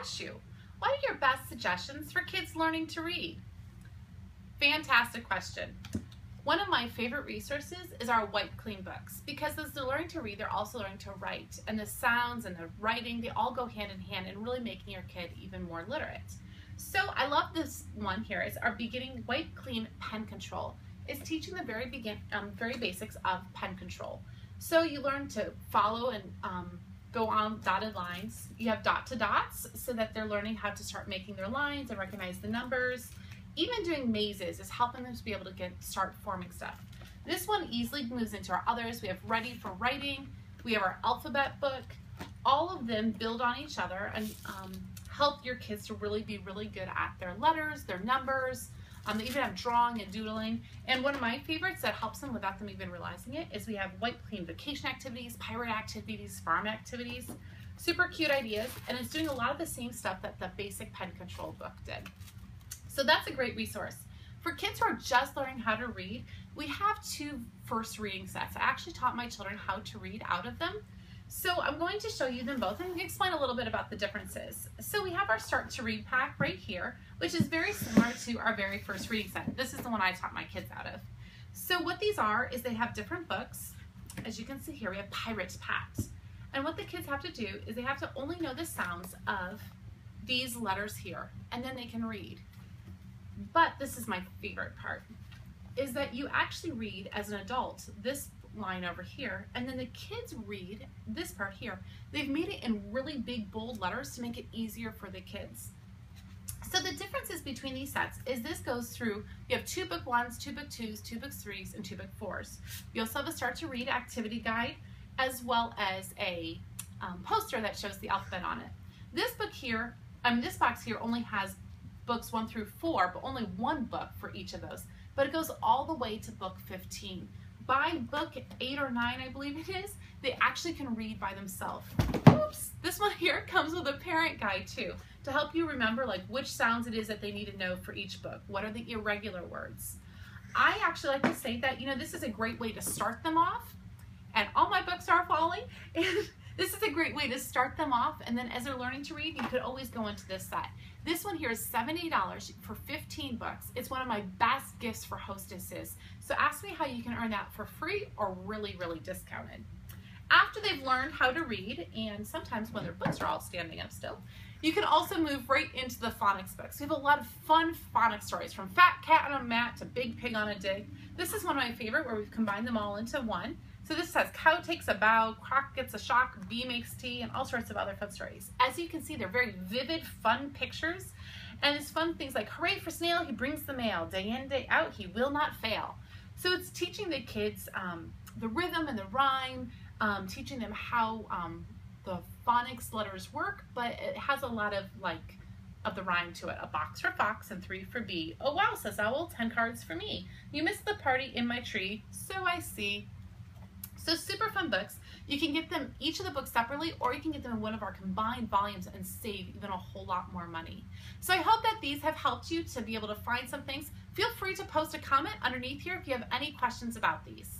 asked you, what are your best suggestions for kids learning to read? Fantastic question. One of my favorite resources is our Wipe Clean books, because as they're learning to read, they're also learning to write, and the sounds and the writing, they all go hand in hand in really making your kid even more literate. So I love this one here. It's our Beginning Wipe Clean Pen Control. It's teaching the very basics of pen control. So you learn to follow and go on dotted lines. You have dot to dots so that they're learning how to start making their lines and recognize the numbers. Even doing mazes is helping them to be able to start forming stuff. This one easily moves into our others. We have Ready for Writing. We have our alphabet book. All of them build on each other and help your kids to really be really good at their letters, their numbers. They even have drawing and doodling. And one of my favorites that helps them without them even realizing it is we have Wipe Clean Vacation Activities, Pirate Activities, Farm Activities. Super cute ideas, and it's doing a lot of the same stuff that the basic pen control book did. So that's a great resource. For kids who are just learning how to read, we have 2 first reading sets. I actually taught my children how to read out of them. So I'm going to show you them both and explain a little bit about the differences. So we have our Start to Read pack right here, which is very similar to our very first reading set. This is the one I taught my kids out of. So what these are is they have different books. As you can see here, we have Pirate Pat. And what the kids have to do is they have to only know the sounds of these letters here, and then they can read. But this is my favorite part, is that you actually read as an adult this line over here, and then the kids read this part here. They've made it in really big bold letters to make it easier for the kids. So the differences between these sets is this goes through, you have 2 book 1s, 2 book 2s, 2 book 3s, and 2 book 4s. You also have a Start to Read activity guide, as well as a poster that shows the alphabet on it. This book here, this box here only has books 1 through 4, but only 1 book for each of those. But it goes all the way to book 15. By book 8 or 9, I believe it is, they actually can read by themselves. Oops! This one here comes with a parent guide too, to help you remember like which sounds it is that they need to know for each book. What are the irregular words? I actually like to say that, this is a great way to start them off, and all my books are falling, and this is a great way to start them off, and then as they're learning to read, you could always go into this set. This one here is $70 for 15 books. It's one of my best gifts for hostesses. So ask me how you can earn that for free or really, really discounted. After they've learned how to read, and sometimes when their books are all standing up still, you can also move right into the phonics books. We have a lot of fun phonics stories, from Fat Cat on a Mat to Big Pig on a Dig. This is one of my favorite, where we've combined them all into one. So this says Cow Takes a Bow, Croc Gets a Shock, Bee Makes Tea, and all sorts of other fun stories. As you can see, they're very vivid, fun pictures. And it's fun things like, hooray for Snail, he brings the mail. Day in, day out, he will not fail. So it's teaching the kids the rhythm and the rhyme, teaching them how the phonics letters work, but it has a lot of the rhyme to it. A box for fox and 3 for bee. Oh wow, says owl, 10 cards for me. You missed the party in my tree, so I see. So super fun books. You can get them, each of the books separately, or you can get them in one of our combined volumes and save even a whole lot more money. So I hope that these have helped you to be able to find some things. Feel free to post a comment underneath here if you have any questions about these.